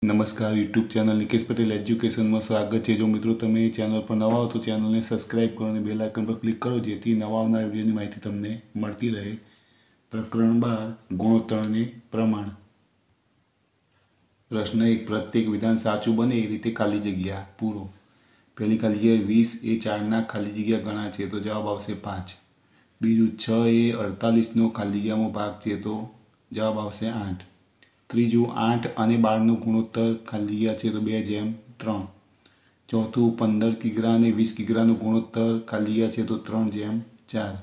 नमस्कार YouTube channel Nikesh Patel education में स्वागत है। जो मित्रों तमे चैनल पर नवा हो तो चैनल ने सब्सक्राइब करो और बेल आइकन पर क्लिक करो जेथी नवा आवनार विडियोनी माहिती तमने मळती रहे। प्रकरण 12 गुणोत्तरने प्रमाण। प्रश्न 1 प्रत्येक विधान साचुं बने ए रीते खाली जग्या पूरो। पहली खाली जग्या 20 ए 4 ना खाली जग्या गणा छे तो जवाब आवशे 5। बीजू 6 ए 48 नो खाली जग्यामां भाग छे तो जवाब आवशे 8। त्रीजू 8 અને 12 નો ગુણોત્તર ખાલી જગ્યા છે તો 2:3। ચોથું 15 કિગ્રા અને 20 કિગ્રાનો ગુણોત્તર ખાલી જગ્યા છે તો 3:4।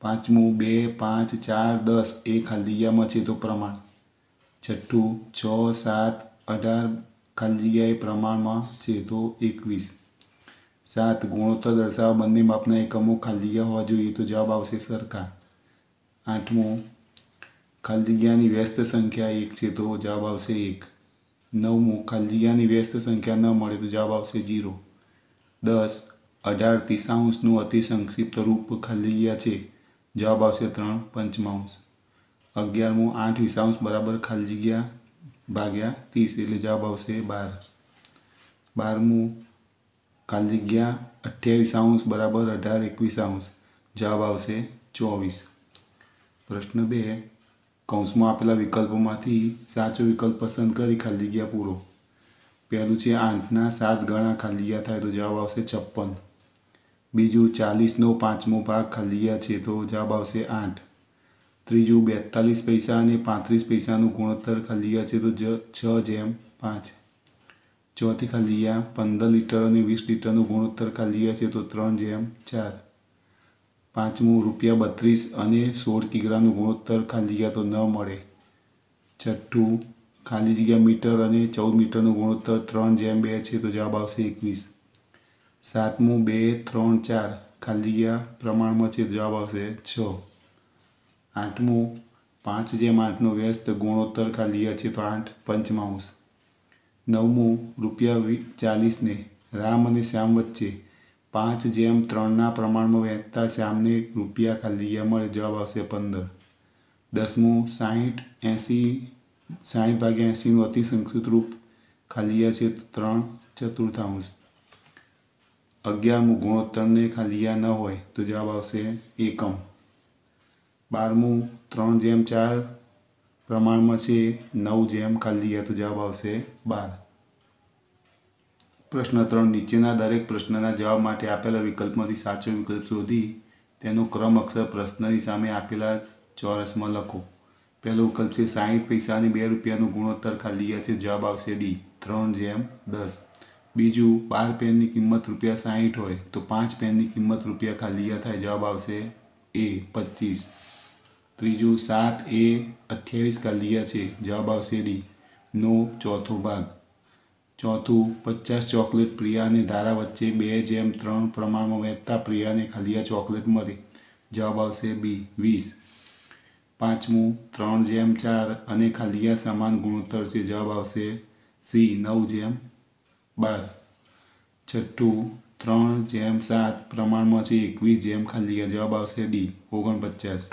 પાંચમું 2, 5, 4, 10 એ ખાલી જગ્યામાં છે તો પ્રમાણ। છઠ્ઠું 6, 7, 18 ખાલી જગ્યાએ પ્રમાણમાં છે તો 21। 7 ગુણોત્તર દર્શાવવા બંને માપના એકમો ખાલી જગ્યા હોવા જોઈએ તો જવાબ આવશે સરખા। આઠમું खाली जग्यानी व्यस्त संख्या 1 है तो जवाब आवशे 1। 9मु खाली जग्यानी व्यस्त संख्या न मळे तो जवाब आवशे 0। 10 18 30 अति संक्षिप्त रूप खाली जग्या छे जवाब आवशे 3 पंचमांश। 11मु 8 20 बराबर खाली जग्या भाग्या 30 एटले जवाब आवशे 12। 12मु खाली जग्या 28 बराबर 18 21 जवाब आवशे 24। प्रश्न 2 कौंस में आपेला विकल्पोमांथी साचो विकल्प पसंद करी खाली जग्या पूरो। पहलू है 8 ना 7 गणा खाली जग्या थाय तो जवाब आवशे 56। बीजू 40 नो 5मो भाग खाली जग्या छे तो जवाब आवशे 8। त्रीजू 42 पैसा अने 35 पैसानो गुणोत्तर खाली जग्या छे तो 6:5। चौथी खाली जग्या 15 लीटर अने 20 लीटरनो गुणोत्तर खाली जग्या छे तो 3:4। पांचमू ₹32 અને 16 કિગ્રાનો ગુણોત્તર ખાલી જગ્યા તો ન મળે। છઠ્ઠું ખાલી જગ્યા મીટર અને 14 મીટરનો ગુણોત્તર 3:2 છે તો જવાબ આવશે 21। સાતમું 2, 3, 4 ખાલી જગ્યા પ્રમાણમાં છે તો જવાબ આવશે 6। આઠમું 5:8નો વ્યસ્ત ગુણોત્તર ખાલી જગ્યા છે તો 8 પંચમાંશ। નવમું ₹40 ને રામ અને શ્યામ વચ્ચે 5:3 प्रमाण में वहेंचता श्याम ने रुपया खाली जग्या मळे जवाब आवशे 15। 10मु 60 80 नो अति संक्षिप्त रूप खाली जग्या छे 3/4। 11मु गुणोत्तर ने खाली जग्या न होय तो जवाब आवशे एकम। 12मु 3:4 प्रमाण में छे 9 खाली जग्या तो जवाब आवशे 12। प्रश्न 3 नीचेना दरेक प्रश्नना जवाब माटे आपेला विकल्पमांथी साचो विकल्प शोधी तेनो क्रम अक्षर प्रश्ननी सामे आपेला चौरसमां लखो। पहलो विकल्प है 60 पैसा अने 2 રૂપિયાનો गुणोत्तर खाली जग्या छे जवाब आवशे डी 3:10। बीजू 12 पेननी किंमत ₹60 होय तो 5 पेननी किंमत रुपया खाली जग्या थाय जवाब आवशे ए 25। त्रीजू 7 ए 28 खाली जग्या छे जवाब आवशे डी नो चौथो भाग। चौथु 50 चॉकलेट प्रिया ने धारा वच्चे 2:3 प्रमाण में वहेंचता प्रिया ने खाली जग्या चॉकलेट मळी जवाब आवशे बी 20। पांचमु 3:4 अने खाली जग्या समान गुणोत्तर से जवाब आवशे सी 9:12। छठ्ठु 3:7 प्रमाण में 21 खाली जग्या जवाब आवशे डी 49।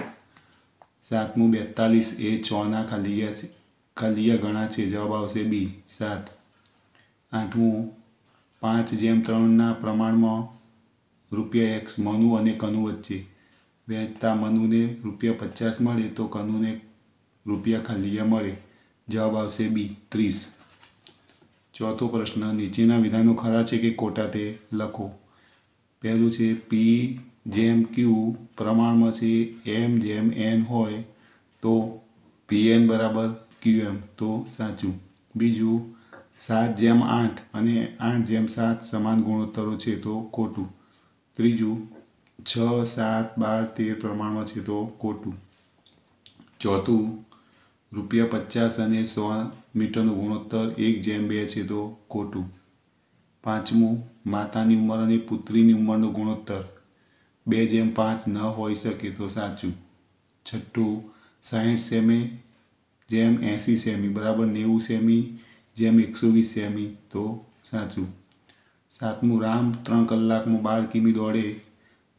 सातमु 42 ए 6 ना खाली जग्या गणा छे जवाब आवशे बी 7। आठमू 5:3 प्रमाण में ₹x मनु और कनु वच्चे वहेंचता मनु ने ₹50 मळे तो कनु ने रुपया खाली जग्या मळे जवाब आवशे बी 30। चौथो प्रश्न नीचेना विधानों खरा है कि खोटा ते लखो। पहलू है P/Q प्रमाण में से M/N होय तो PN बराबर QM तो साचू। बीजू 7:8 અને 8:7 समान गुणोत्तरों है तो खोटू। त्रीजू 6, 7, 12, 13 प्रमाण में है तो खोटू। चौथु ₹50 અને 100 मीटरનો गुणोत्तर 1:2 है तो खोटू। पांचमू मातानी उमर और पुत्रीनी उमरनो गुणोत्तर 2:5 न होई सके तो साचू। छठ्ठू 60 सेमी जेम 80 सेमी बराबर 90 सेमी जेम 120 सेमी तो साचू। सातमू राम 3 કલાક में 12 કિમી दौड़े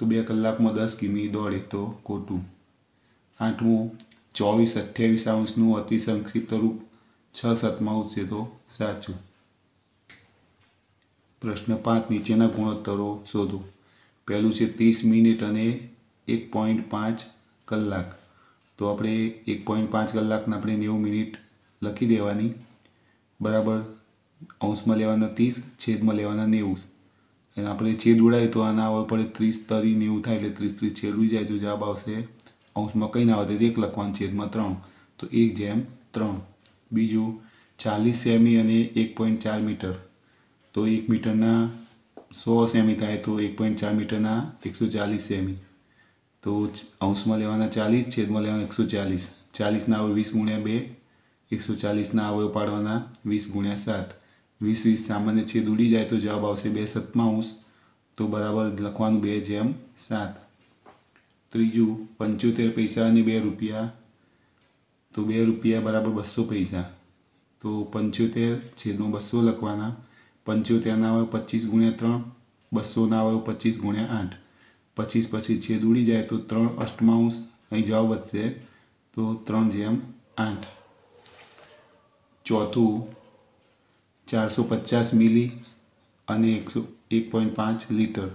तो 2 કલાક में 10 કિમી दौड़े तो खोटू। आठमू 24 28 अंशનું अति संक्षिप्त रूप 6/7 છે તો સાચું. પ્રશ્ન 5 નીચેના ગુણોત્તરો શોધો. પહેલું છે 30 મિનિટ અને 1.5 કલાક. તો આપણે 1.5 કલાકને આપણે 90 મિનિટ લખી દેવાની, બરાબર. અંશમાં લેવાના 30, છેદમાં લેવાના 90. અને આપણે છેદ ઉડાવીએ તો આના આવવા પડે 30 તરી 90 થાય એટલે 30 30 છેદ ઉડી જાય તો જવાબ આવશે. અંશમાં કંઈ ના આવે તો 1 લખવાનું, છેદમાં 3 તો 1/3. બીજું 40 સેમી અને 1.4 મીટર. તો 1 મીટરના 100 સેમી થાય તો 1.4 મીટરના 140 સેમી. તો અંશમાં લેવાના 40, છેદમાં લેવાના 140. 40ના આવે 20 × 2, 140ના અવયવ પાડવાના 20 × 7. 20 સામાન્ય છેદ ઉડી જાય તો જવાબ આવશે 2/7. તો બરાબર લખવાનું 2/7. ત્રીજું 75 પૈસા અને 2 રૂપિયા. તો 2 રૂપિયા બરાબર 200 પૈસા. તો 75 છેદમાં 200 લખવાના. 75ના આવે 25 × 3, 200ના આવે 25 × 8. 25 પછી છેદ ઉડી જાય તો 3/8. અહીં જવાબ વધશે તો 3/8. ચોથું 450 મિલી અને 1.5 લીટર.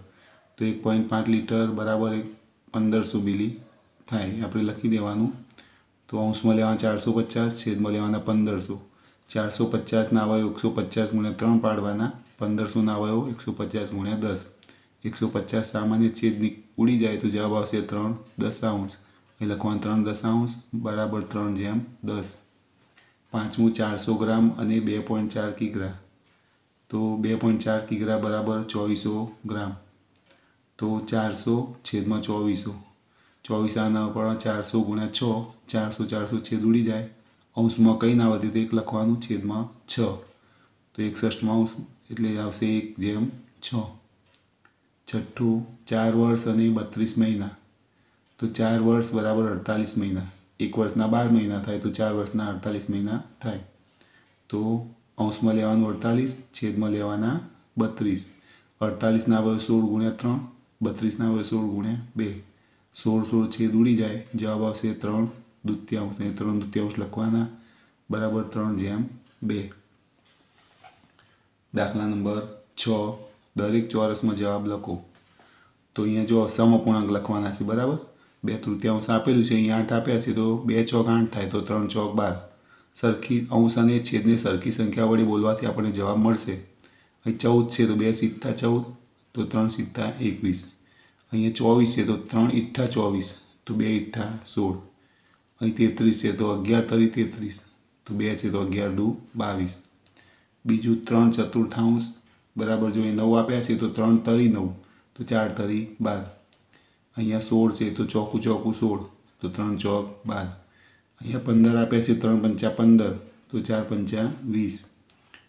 તો 1.5 લીટર બરાબર 1500 મિલી થાય. આપણે લખી દેવાનું. તો અંશમાં લેવાના 450, છેદમાં લેવાના 1500. 450ના અવયવ 150 × 3 પાડવાના. 1500ના અવયવ 150 × 10. 150 સામાન્ય છેદ ઉડી જાય તો જવાબ આવશે 3/10. એ લખવાનું 3/10 બરાબર 3/10. પાંચમું 400 ગ્રામ અને 2.4 કિગ્રા. તો 2.4 કિગ્રા બરાબર 2400 ગ્રામ. તો 400 છેદમાં 2400. 24 આના પડવા 400 × 6. 400 છેદ ઉડી જાય. અંશમાં કંઈ ના વધે તો 1 લખવાનું, છેદમાં 6. તો 61 એટલે આવશે 1/6. છઠ્ઠું 4 વર્ષ અને 32 મહિના. તો 4 વર્ષ બરાબર 48 મહિના. 1 વર્ષના 12 મહિના થાય તો 4 વર્ષના 48 મહિના થાય. તો અંશમાં લેવાનું 48, છેદમાં લેવાના 32. 48ના આવે 16 × 3, 32ના આવે 16 × 2. 16 છેદ ઉડી જાય, જવાબ આવશે 3/2. ને 3/2 લખવાના, બરાબર 3/2. દાખલા નંબર 6. દરેક ચોરસમાં જવાબ લખો. તો અહીંયા જો સમઅપૂર્ણાંક લખવાના છે, બરાબર. 2/3 આપેલું છે, અહીંયા 8 આપ્યા છે તો 2 ચોક 8 થાય તો 3 ચોક 12. સરખી અંશ અને છેદને સરખી સંખ્યા વડે બોલવાથી આપણને જવાબ મળશે. અહીં 14 છે તો 2 સિત્તા 14, તો 3 સિત્તા 21. અહીંયા 24 છે તો 3 ઈઠ્ઠા 24, તો 2 ઈઠ્ઠા 16. અહીં 33 છે તો 11 તરી 33, તો 2 છે તો 11 દુ 22. બીજું 3/4 બરાબર, જો અહીં 9 આપ્યા છે તો 3 તરી 9, તો 4 તરી 12. અહીંયા 16 છે તો ચોકું 16, તો 3 ચોક 12. અહીંયા 15 આપ્યા છે, 3 પંચા 15, તો 4 પંચા 20.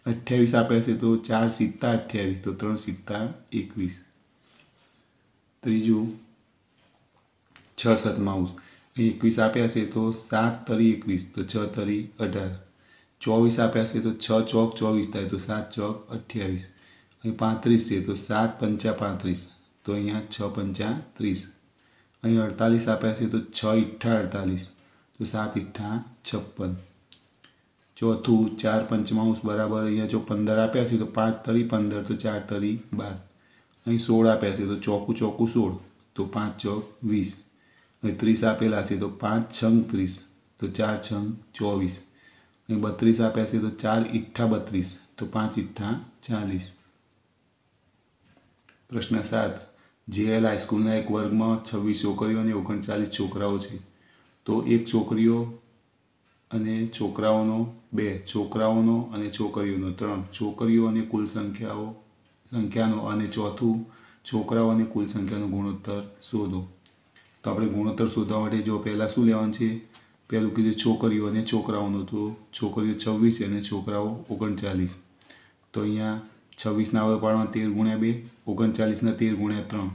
28 આપ્યા છે તો 4 સિત્તા 28, તો 3 સિત્તા 21. ત્રીજું 6/7. અહીં 21 આપ્યા છે તો 7 તરી 21, તો 6 તરી 18. 24 આપ્યા છે તો 6 ચોક 24 થાય, તો 7 ચોક 28. અહીં 35 છે તો 7 પંચા 35, તો અહીંયા 6 પંચા 30. અહીં 48 આપ્યા છે તો 6 ઈઠ્ઠા 48, તો 7 ઈઠ્ઠા 56. ચોથું 4/5 બરાબર, અહીંયા જો 15 આપ્યા છે તો 5 તરી 15, તો 4 તરી 12. અહીં 16 આપ્યા છે તો ચોકું 16, તો 5 ચોક 20. અહીં 30 આપેલા છે તો 5 છંગ 30, તો 4 છંગ 24. અહીં 32 આપ્યા છે તો 4 ઈઠ્ઠા 32, તો 5 ઈઠ્ઠા 40. પ્રશ્ન 7. JL હાઈસ્કૂલના એક વર્ગમાં 26 છોકરીઓ અને 39 છોકરાઓ છે. તો એક છોકરીઓ અને છોકરાઓનો 2, છોકરાઓનો અને છોકરીઓનો 3, છોકરીઓ અને કુલ સંખ્યાનો અને ચોથું છોકરાઓ અને કુલ સંખ્યાનો ગુણોત્તર શોધો. તો આપણે ગુણોત્તર શોધવા માટે જો પહેલાં શું લેવાનું છે, પહેલું કીધું છોકરીઓ અને છોકરાઓનો. તો છોકરીઓ 26 અને છોકરાઓ 39. તો અહીંયા 26ના આવે પાડવા 13 × 2, 39ના 13 × 3.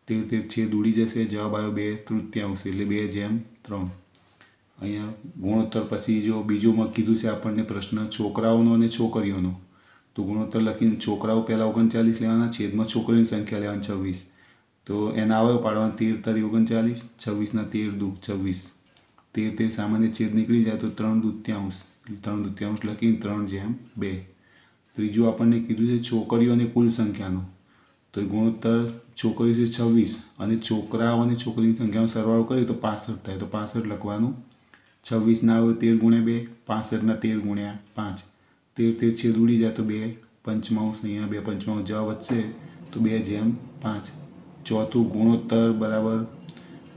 13 છેદ ઉડી જશે, જવાબ આવ્યો 2/3, એટલે 2/3. અહીંયા ગુણોત્તર પછી જો બીજુંમાં કીધું છે આપણને પ્રશ્ન છોકરાઓનો અને છોકરીઓનો. તો ગુણોત્તર લખીને છોકરાઓ પહેલાં 39 લેવાના, છેદમાં છોકરીઓની સંખ્યા લેવાની 26. તો એના આવે પાડવાના 13 તરી 39, 26ના 13 દુ 26. 13 સામાન્ય છેદ નીકળી જાય તો 3/2, 3/3 લખીને 3/2. ત્રીજું આપણને કીધું છે છોકરીઓની કુલ સંખ્યાનો, તો એ ગુણોત્તર છોકરીઓ છે 26 અને છોકરાઓ અને છોકરીની સંખ્યાનો સરવાળો કરીએ તો 65 થાય. તો 65 લખવાનું. 26 ના આવે 13 × 2, 65 ના 13 × 5. 13 છેદ ઉડી જાય તો 2 પંચમાંશ, અહીંયા 2 પંચમાંશ જવાબ વધશે તો 2/5. ચોથું ગુણોત્તર બરાબર,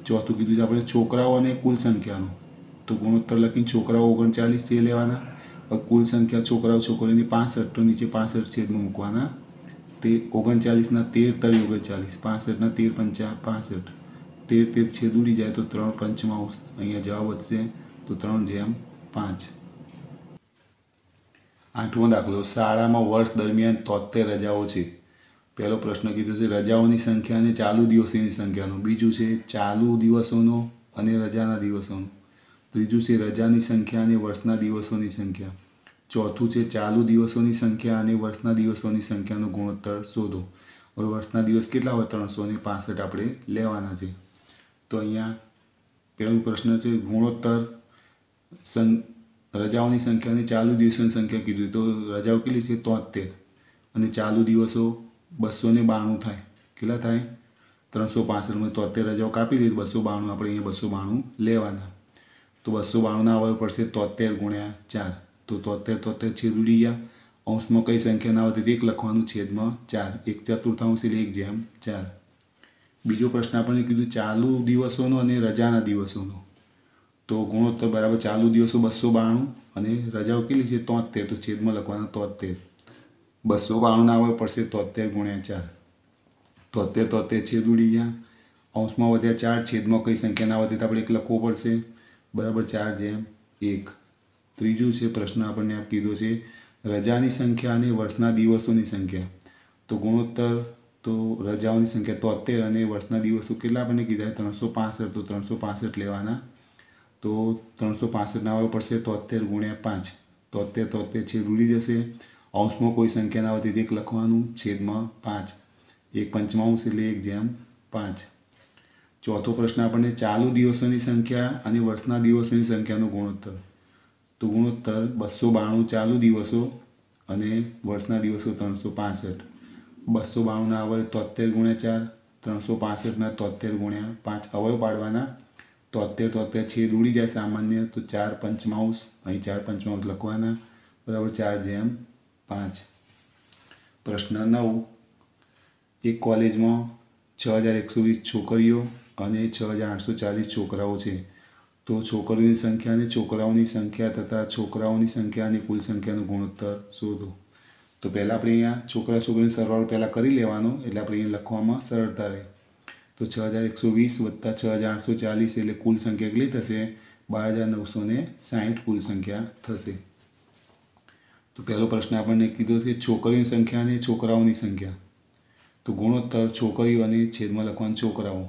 ચોથું કીધું છે આપણે છોકરાઓ અને કુલ સંખ્યાનો, તો ગુણોત્તર લખીને છોકરાઓ 39 છે લેવાના. કુલ સંખ્યા છોકરાઓ છોકરીઓની 65, તો નીચે 65 છેદમાં મૂકવાના. તે 39 ના 13 તરી 39, 65 ના 13 × 5 = 65. 13 છેદ ઉડી જાય તો 3 પંચમાંશ, અહીંયા જવાબ વધશે તો 3/5. 8મો દાખલો, શાળામાં વર્ષ દરમિયાન 73 રજાઓ છે. પહેલો પ્રશ્ન કીધો છે રજાઓની સંખ્યા અને ચાલુ દિવસોની સંખ્યાનો. બીજું છે ચાલુ દિવસોનો અને રજાના દિવસોનો. ત્રીજું છે રજાની સંખ્યા અને વર્ષના દિવસોની સંખ્યા. ચોથું છે ચાલુ દિવસોની સંખ્યા અને વર્ષના દિવસોની સંખ્યાનો ગુણોત્તર શોધો. હવે વર્ષના દિવસ કેટલા હોય? 365 આપણે લેવાના છે. તો અહીંયા પહેલો પ્રશ્ન છે ગુણોત્તર રજાઓની સંખ્યા અને ચાલુ દિવસોની સંખ્યા કીધું. તો રજાઓ કેટલી છે? 73 અને ચાલુ દિવસો 292 થાય. કેટલા થાય? 365માં 73 રજાઓ કાપી દીધી, 292 આપણે અહીંયા 292 લેવાના. તો 292 ના આવે પડશે 73 × 4. તો 73 છેદ ઉડી ગયા. અંશમાં કઈ સંખ્યા ના આવતી? 1 લખવાનું, છેદમાં 4. 1/4 એટલે 1/4. બીજો પ્રશ્ન આપણને કીધું ચાલુ દિવસોનો અને રજાના દિવસોનો. તો ગુણોત્તર બરાબર ચાલુ દિવસો 292 અને રજાઓ કેટલી છે? 73. તો છેદમાં લખવાના 73. 292 ના આવે પડશે 73 × 4. 73 છેદ ઉડી ગયા. અંશમાં વધ્યા 4, છેદમાં કઈ સંખ્યા ના આવતી? તો આપણે 1 લખવો પડશે. બરાબર 4/1. ત્રીજું છે પ્રશ્ન આપણને આપ કીધો છે રજાની સંખ્યા અને વર્ષના દિવસોની સંખ્યા. તો ગુણોત્તર તો રજાઓની સંખ્યા 73 અને વર્ષના દિવસો કેટલા આપણને કીધા? 365. તો 365 લેવાના. તો 365 ના આવે પડશે 73 × 5. 73 છેદ ઉડી જશે. અંશમાં કોઈ સંખ્યા ના આવતી 1 લખવાનું, છેદમાં 5. 1/5 એટલે 1/5. ચોથો પ્રશ્ન આપણને ચાલુ દિવસોની સંખ્યા અને વર્ષના દિવસોની સંખ્યાનો ગુણોત્તર. તો ગુણોત્તર 292 ચાલુ દિવસો અને વર્ષના દિવસો 365. 292 ના આવે 73 × 4, 365 ના 73 × 5 અવયવ પાડવાના. 73 છેદ ઉડી જાય સામાન્ય, તો 4 પંચમાંશ, અહીં 4 પંચમાંશ લખવાના. બરાબર 4/5. પ્રશ્ન 9, એક કોલેજમાં 6120 છોકરીઓ અને 6840 છોકરાઓ છે. તો છોકરીઓની સંખ્યા અને છોકરાઓની સંખ્યા તથા છોકરાઓની સંખ્યા અને કુલ સંખ્યાનો ગુણોત્તર શોધો. તો પહેલાં આપણે અહીંયા છોકરા છોકરીનો સરવાળો પહેલાં કરી લેવાનો, એટલે આપણે અહીંયા લખવામાં સરળતા રહે. તો 6120 + 6840 એટલે કુલ સંખ્યા કેટલી થશે? 12960 કુલ સંખ્યા થશે. તો પહેલો પ્રશ્ન આપણને કીધો છે છોકરીઓની સંખ્યા અને છોકરાઓની સંખ્યા. તો ગુણોત્તર છોકરીઓ અને છેદમાં લખવાનું છોકરાઓ.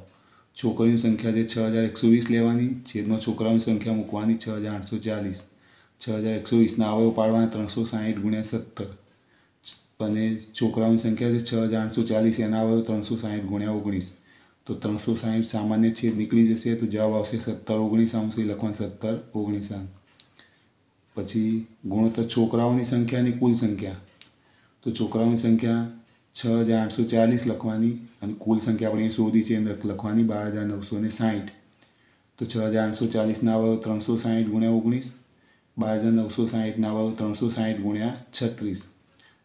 છોકરીઓની સંખ્યા છે 6120 લેવાની, છેદમાં છોકરાઓની સંખ્યા મૂકવાની 6840. 6120 ના અવયવ પાડવાના 360 × 17 અને છોકરાઓની સંખ્યા છે 6840, એના અવયવ 360 × 19. તો 360 સામાન્ય છેદ નીકળી જશે તો જવાબ આવશે 17 19 લખવાનું, 17 19. પછી ગુણોત્તર છોકરાઓની સંખ્યા અને કુલ સંખ્યા. તો છોકરાઓની સંખ્યા 6840 લખવાની અને કુલ સંખ્યા આપણે શોધી છે લખવાની 12960. તો 6840 ના અવયવ 360 × 19, 12960 ના અવયવ 360 × 36.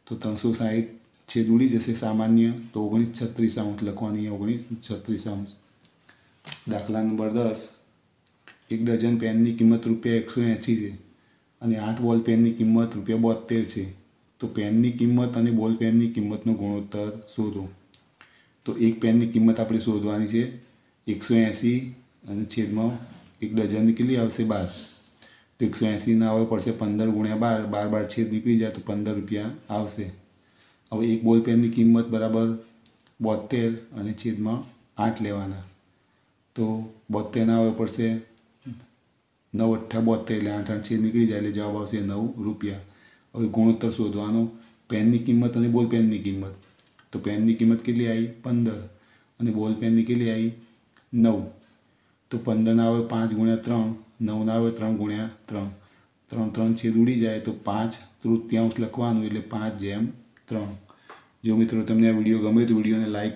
તો 360 છેદ ઉડી જશે સામાન્ય, તો 19 36 લખવાની, 19 36. દાખલા નંબર 10, એક ડઝન પેનની કિંમત ₹180 છે અને 8 બોલ પેનની કિંમત ₹72 છે. તો પેનની કિંમત અને બોલ પેનની કિંમતનો ગુણોત્તર શોધો. તો એક પેનની કિંમત આપણે શોધવાની છે 180 અને છેદમાં એક ડઝનની કેટલી આવશે? 12. તો 180 ના આવે પડશે 15 × 12, 12 છેદ નીકળી જાય તો ₹15 આવશે. હવે એક બોલ પેનની કિંમત બરાબર 72 અને છેદમાં 8 લેવાના. તો 72 ના આવે પડશે 9 × 8 = 72 એટલે 8 છેદ નીકળી જાય એટલે જવાબ આવશે ₹9. હવે ગુણોત્તર શોધવાનો પેનની કિંમત અને બોલ પેનની કિંમત. તો પેનની કિંમત કેટલી આવી? 15 અને બોલ પેનની કેટલી આવી? 9. તો 15 ના આવે 5 × 3, 9 ના આવે 3 × 3. 3 3 છેદ ઉડી જાય તો 5 તૃતીયાંશ લખવાનું એટલે 5/3. જો મિત્રો તમને આ વિડીયો ગમે તો વિડીયોને લાઈક